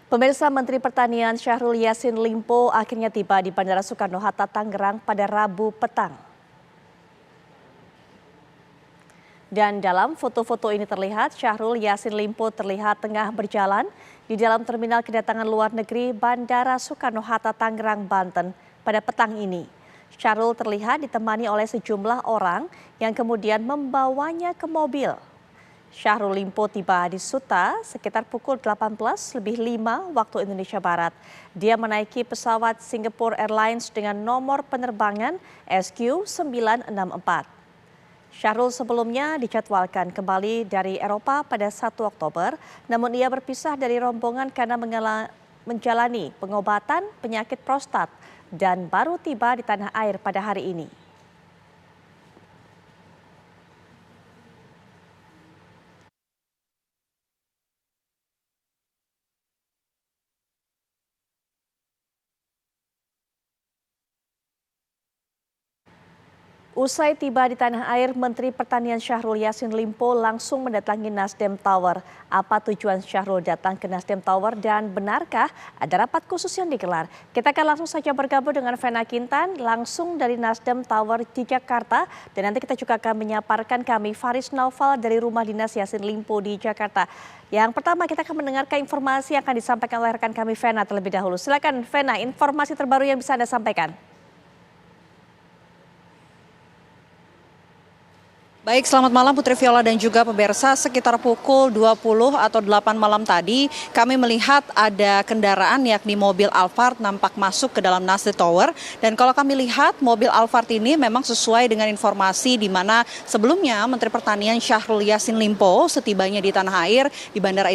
Pemirsa, Menteri Pertanian Syahrul Yassin Limpo akhirnya tiba di Bandara Soekarno-Hatta, Tangerang pada Rabu petang. Dan dalam foto-foto ini terlihat Syahrul Yassin Limpo terlihat tengah berjalan di dalam terminal kedatangan luar negeri Bandara Soekarno-Hatta, Tangerang, Banten pada petang ini. Syahrul terlihat ditemani oleh sejumlah orang yang kemudian membawanya ke mobil. Syahrul Limpo tiba di Suta sekitar pukul 18.05 waktu Indonesia Barat. Dia menaiki pesawat Singapore Airlines dengan nomor penerbangan SQ964. Syahrul sebelumnya dijadwalkan kembali dari Eropa pada 1 Oktober, namun ia berpisah dari rombongan karena menjalani pengobatan penyakit prostat dan baru tiba di tanah air pada hari ini. Usai tiba di tanah air, Menteri Pertanian Syahrul Yassin Limpo langsung mendatangi Nasdem Tower. Apa tujuan Syahrul datang ke Nasdem Tower dan benarkah ada rapat khusus yang digelar? Kita akan langsung saja bergabung dengan Vena Kintan langsung dari Nasdem Tower di Jakarta. Dan nanti kita juga akan menyaparkan kami Faris Naufal dari rumah dinas Yassin Limpo di Jakarta. Yang pertama kita akan mendengarkan informasi yang akan disampaikan oleh rekan kami Vena terlebih dahulu. Silakan Vena, informasi terbaru yang bisa Anda sampaikan. Baik, selamat malam Putri Viola dan juga pemirsa. Sekitar pukul 20 atau 8 malam tadi kami melihat ada kendaraan yakni mobil Alphard nampak masuk ke dalam Nasdem Tower. Dan kalau kami lihat mobil Alphard ini memang sesuai dengan informasi di mana sebelumnya Menteri Pertanian Syahrul Yassin Limpo setibanya di tanah air di Bandara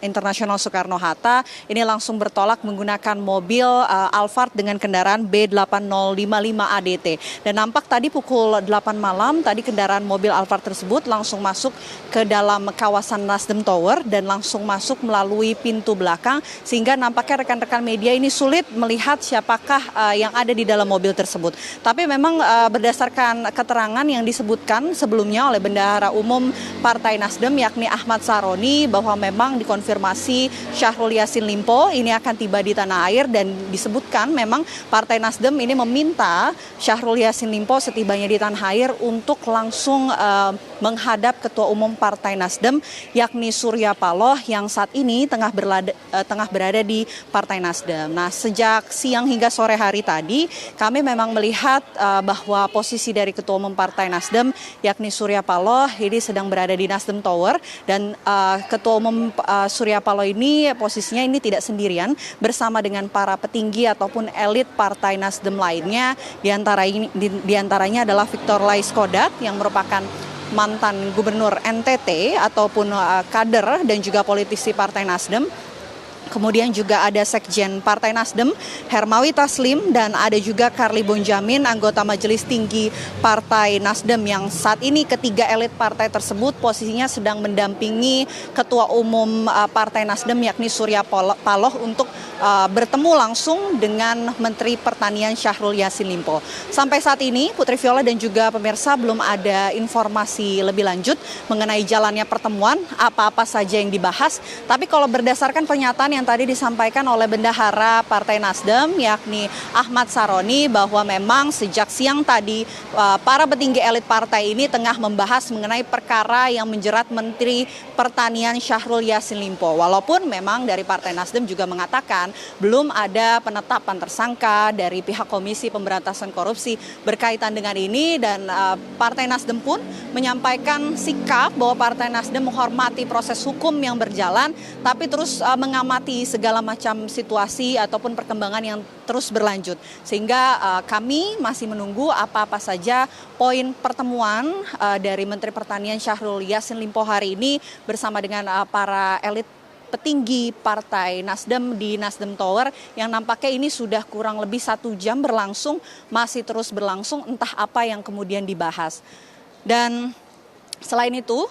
Internasional Soekarno-Hatta ini langsung bertolak menggunakan mobil Alphard dengan kendaraan B8055 ADT. Dan nampak tadi pukul 8 malam tadi kendaraan mobil Alphard tersebut langsung masuk ke dalam kawasan Nasdem Tower dan langsung masuk melalui pintu belakang sehingga nampaknya rekan-rekan media ini sulit melihat siapakah yang ada di dalam mobil tersebut. Tapi memang berdasarkan keterangan yang disebutkan sebelumnya oleh Bendahara Umum Partai Nasdem yakni Ahmad Saroni bahwa memang dikonfirmasi Syahrul Yassin Limpo ini akan tiba di tanah air dan disebutkan memang Partai Nasdem ini meminta Syahrul Yassin Limpo setibanya di tanah air untuk langsung menghadap Ketua Umum Partai Nasdem yakni Surya Paloh yang saat ini tengah berada di Partai Nasdem. Nah, sejak siang hingga sore hari tadi kami memang melihat bahwa posisi dari Ketua Umum Partai Nasdem yakni Surya Paloh ini sedang berada di Nasdem Tower dan Ketua Umum Surya Paloh ini posisinya ini tidak sendirian bersama dengan para petinggi ataupun elit Partai Nasdem lainnya. Di antaranya adalah Victor Laiskodat yang merupakan mantan gubernur NTT ataupun kader dan juga politisi Partai Nasdem. Kemudian juga ada Sekjen Partai Nasdem, Hermawi Taslim, dan ada juga Karli Bonjamin, anggota Majelis Tinggi Partai Nasdem yang saat ini ketiga elit partai tersebut posisinya sedang mendampingi Ketua Umum Partai Nasdem yakni Surya Paloh untuk bertemu langsung dengan Menteri Pertanian Syahrul Yassin Limpo. Sampai saat ini Putri Viola dan juga pemirsa belum ada informasi lebih lanjut mengenai jalannya pertemuan, apa-apa saja yang dibahas. Tapi kalau berdasarkan pernyataan yang tadi disampaikan oleh Bendahara Partai Nasdem yakni Ahmad Saroni bahwa memang sejak siang tadi para petinggi elit partai ini tengah membahas mengenai perkara yang menjerat Menteri Pertanian Syahrul Yassin Limpo. Walaupun memang dari Partai Nasdem juga mengatakan belum ada penetapan tersangka dari pihak Komisi Pemberantasan Korupsi berkaitan dengan ini dan Partai Nasdem pun menyampaikan sikap bahwa Partai Nasdem menghormati proses hukum yang berjalan tapi terus mengamati segala macam situasi ataupun perkembangan yang terus berlanjut. Sehingga kami masih menunggu apa-apa saja poin pertemuan dari Menteri Pertanian Syahrul Yassin Limpo hari ini bersama dengan para elit petinggi Partai Nasdem di Nasdem Tower yang nampaknya ini sudah kurang lebih 1 jam berlangsung, masih terus berlangsung, entah apa yang kemudian dibahas. Dan selain itu,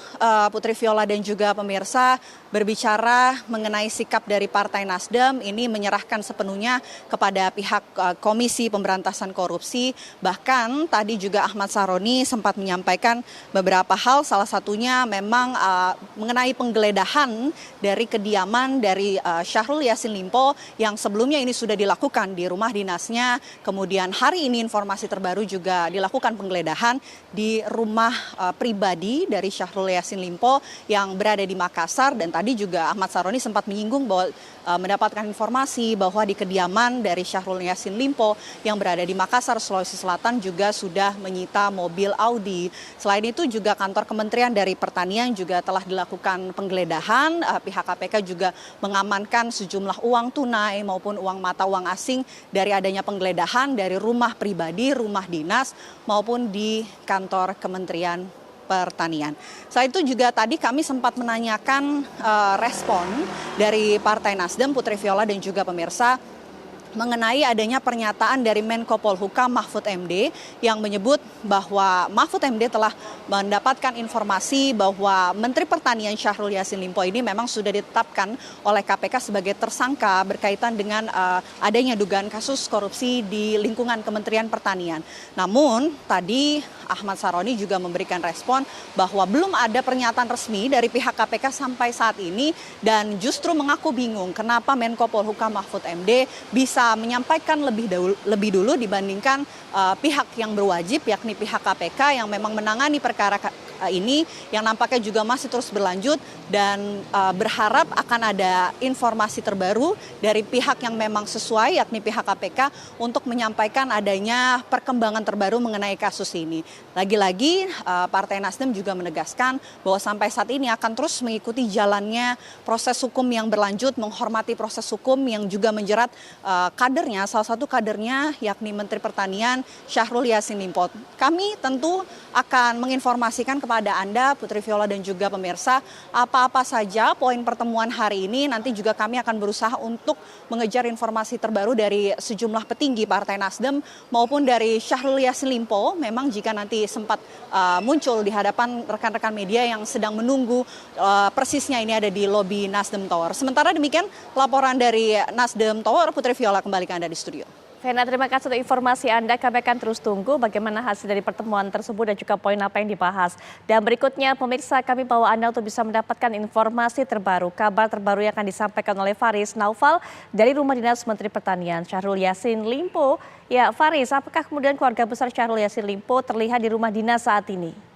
Putri Viola dan juga pemirsa, berbicara mengenai sikap dari Partai Nasdem ini menyerahkan sepenuhnya kepada pihak Komisi Pemberantasan Korupsi. Bahkan tadi juga Ahmad Saroni sempat menyampaikan beberapa hal, salah satunya memang mengenai penggeledahan dari kediaman dari Syahrul Yassin Limpo yang sebelumnya ini sudah dilakukan di rumah dinasnya. Kemudian hari ini informasi terbaru juga dilakukan penggeledahan di rumah pribadi dari Syahrul Yassin Limpo yang berada di Makassar. Dan tadi juga Ahmad Saroni sempat menyinggung bahwa mendapatkan informasi bahwa di kediaman dari Syahrul Yassin Limpo yang berada di Makassar, Sulawesi Selatan juga sudah menyita mobil Audi. Selain itu juga kantor Kementerian dari Pertanian juga telah dilakukan penggeledahan. Pihak KPK juga mengamankan sejumlah uang tunai maupun uang mata uang asing dari adanya penggeledahan dari rumah pribadi, rumah dinas maupun di kantor Kementerian Pertanian. Selain itu juga tadi kami sempat menanyakan respon dari Partai Nasdem, Putri Viola dan juga pemirsa, mengenai adanya pernyataan dari Menko Polhukam Mahfud MD yang menyebut bahwa Mahfud MD telah mendapatkan informasi bahwa Menteri Pertanian Syahrul Yassin Limpo ini memang sudah ditetapkan oleh KPK sebagai tersangka berkaitan dengan adanya dugaan kasus korupsi di lingkungan Kementerian Pertanian. Namun tadi Ahmad Saroni juga memberikan respon bahwa belum ada pernyataan resmi dari pihak KPK sampai saat ini dan justru mengaku bingung kenapa Menko Polhukam Mahfud MD bisa menyampaikan lebih dulu dibandingkan pihak yang berwajib, yakni pihak KPK yang memang menangani perkara ini yang nampaknya juga masih terus berlanjut dan berharap akan ada informasi terbaru dari pihak yang memang sesuai, yakni pihak KPK untuk menyampaikan adanya perkembangan terbaru mengenai kasus ini. Lagi-lagi Partai Nasdem juga menegaskan bahwa sampai saat ini akan terus mengikuti jalannya proses hukum yang berlanjut, menghormati proses hukum yang juga menjerat kadernya, salah satu kadernya yakni Menteri Pertanian Syahrul Yassin Limpo. Kami tentu akan menginformasikan kepada Anda, Putri Viola dan juga pemirsa, apa-apa saja poin pertemuan hari ini. Nanti juga kami akan berusaha untuk mengejar informasi terbaru dari sejumlah petinggi Partai Nasdem maupun dari Syahrul Yassin Limpo. Memang jika nanti sempat muncul di hadapan rekan-rekan media yang sedang menunggu persisnya ini ada di lobi Nasdem Tower. Sementara demikian laporan dari Nasdem Tower, Putri Viola kembali ke Anda di studio. Vena, terima kasih untuk informasi Anda. Kami akan terus tunggu bagaimana hasil dari pertemuan tersebut dan juga poin apa yang dibahas. Dan berikutnya pemirsa, kami bawa Anda untuk bisa mendapatkan informasi terbaru, kabar terbaru yang akan disampaikan oleh Faris Naufal dari Rumah Dinas Menteri Pertanian Syahrul Yassin Limpo. Ya Faris, apakah kemudian keluarga besar Syahrul Yassin Limpo terlihat di rumah dinas saat ini?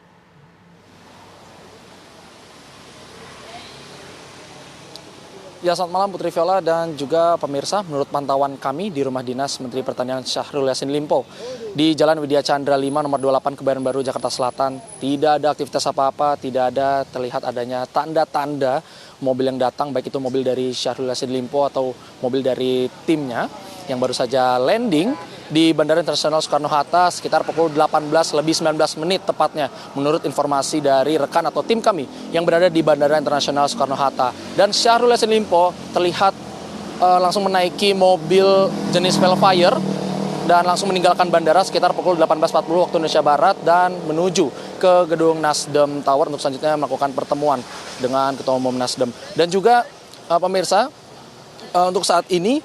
Ya, selamat malam Putri Viola dan juga pemirsa. Menurut pantauan kami di Rumah Dinas Menteri Pertanian Syahrul Yassin Limpo di Jalan Widya Chandra 5 nomor 28 Kebayoran Baru Jakarta Selatan, tidak ada aktivitas apa-apa, tidak ada terlihat adanya tanda-tanda mobil yang datang, baik itu mobil dari Syahrul Yassin Limpo atau mobil dari timnya yang baru saja landing di Bandara Internasional Soekarno-Hatta sekitar pukul 18:19 tepatnya menurut informasi dari rekan atau tim kami yang berada di Bandara Internasional Soekarno-Hatta. Dan Syahrul Yassin Limpo terlihat langsung menaiki mobil jenis Velfire dan langsung meninggalkan bandara sekitar pukul 18.40 waktu Indonesia Barat dan menuju ke gedung Nasdem Tower untuk selanjutnya melakukan pertemuan dengan Ketua Umum Nasdem. Dan juga pemirsa, untuk saat ini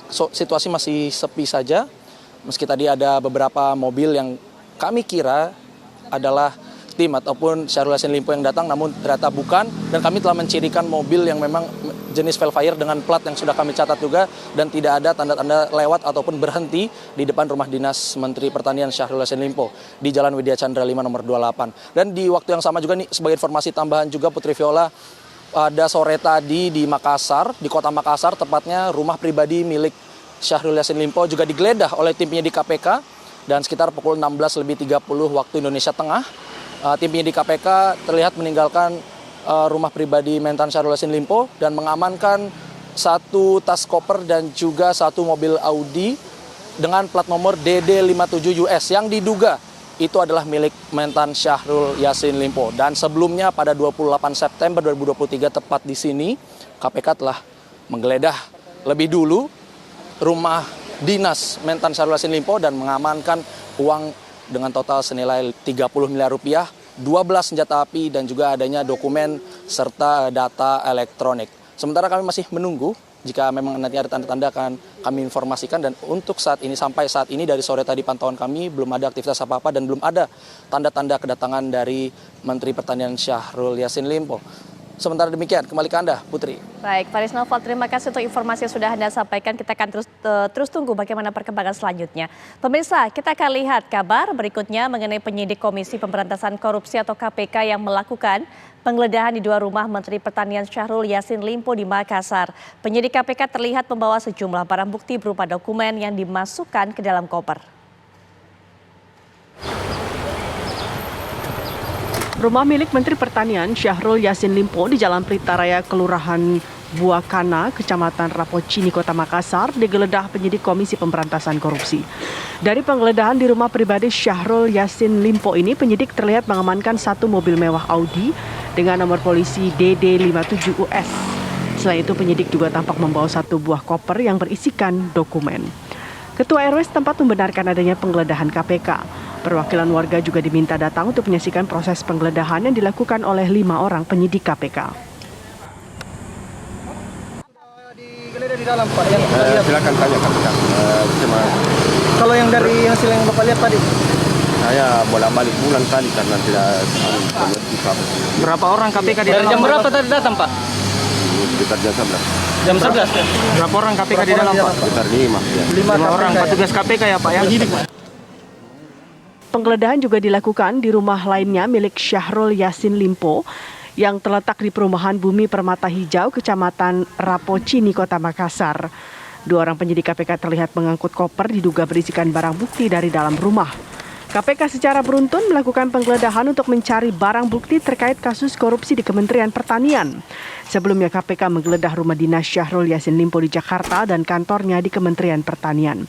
situasi masih sepi saja, meski tadi ada beberapa mobil yang kami kira adalah tim ataupun Syahrul Yassin Limpo yang datang, namun ternyata bukan. Dan kami telah mencirikan mobil yang memang jenis Velfire dengan plat yang sudah kami catat juga dan tidak ada tanda-tanda lewat ataupun berhenti di depan Rumah Dinas Menteri Pertanian Syahrul Yassin Limpo di Jalan Widya Chandra 5 nomor 28. Dan di waktu yang sama juga nih, sebagai informasi tambahan juga Putri Viola, pada sore tadi di Makassar, di kota Makassar tepatnya, rumah pribadi milik Syahrul Yassin Limpo juga digeledah oleh timnya di KPK dan sekitar pukul 16:30 waktu Indonesia Tengah, timnya di KPK terlihat meninggalkan rumah pribadi mentan Syahrul Yassin Limpo dan mengamankan satu tas koper dan juga satu mobil Audi dengan plat nomor DD57US yang diduga itu adalah milik mentan Syahrul Yassin Limpo. Dan sebelumnya pada 28 September 2023 tepat di sini, KPK telah menggeledah lebih dulu rumah dinas mentan Syahrul Yassin Limpo dan mengamankan uang dengan total senilai 30 miliar rupiah, 12 senjata api dan juga adanya dokumen serta data elektronik. Sementara kami masih menunggu. Jika memang nanti ada tanda-tanda akan kami informasikan, dan untuk saat ini, sampai saat ini dari sore tadi pantauan kami belum ada aktivitas apa-apa dan belum ada tanda-tanda kedatangan dari Menteri Pertanian Syahrul Yassin Limpo. Sementara demikian, kembali ke Anda, Putri. Baik, Faris Noval, terima kasih untuk informasi yang sudah Anda sampaikan. Kita akan terus tunggu bagaimana perkembangan selanjutnya. Pemirsa, kita akan lihat kabar berikutnya mengenai penyidik Komisi Pemberantasan Korupsi atau KPK yang melakukan penggeledahan di 2 rumah Menteri Pertanian Syahrul Yassin Limpo di Makassar. Penyidik KPK terlihat membawa sejumlah barang bukti berupa dokumen yang dimasukkan ke dalam koper. Rumah milik Menteri Pertanian Syahrul Yassin Limpo di Jalan Pelita Raya, Kelurahan Buakana, Kecamatan Rapocini, Kota Makassar, digeledah penyidik Komisi Pemberantasan Korupsi. Dari penggeledahan di rumah pribadi Syahrul Yassin Limpo ini, penyidik terlihat mengamankan 1 mobil mewah Audi dengan nomor polisi DD57US. Selain itu, penyidik juga tampak membawa 1 buah koper yang berisikan dokumen. Ketua RW setempat membenarkan adanya penggeledahan KPK. Perwakilan warga juga diminta datang untuk menyaksikan proses penggeledahan yang dilakukan oleh 5 orang penyidik KPK. Digeledah di dalam, Pak. Yang kita lihat. Silakan tanya KPK. Kalau yang dari hasil yang Bapak lihat tadi, Saya bolak-balik pulang tadi karena tidak berapa orang KPK di dalam? Dari jam berapa tadi datang, Pak? sekitar jam 11. Jam 11. Berapa orang KPK di dalam, Pak? Sekitar 5. Ya. 5 orang petugas KPK ya, Pak ya. Penggeledahan juga dilakukan di rumah lainnya milik Syahrul Yassin Limpo yang terletak di Perumahan Bumi Permata Hijau, Kecamatan Rapocini, Kota Makassar. 2 orang penyidik KPK terlihat mengangkut koper diduga berisikan barang bukti dari dalam rumah. KPK secara beruntun melakukan penggeledahan untuk mencari barang bukti terkait kasus korupsi di Kementerian Pertanian. Sebelumnya KPK menggeledah rumah dinas Syahrul Yassin Limpo di Jakarta dan kantornya di Kementerian Pertanian.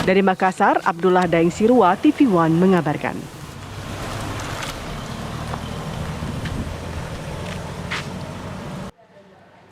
Dari Makassar, Abdullah Daeng Sirwa, TV One mengabarkan.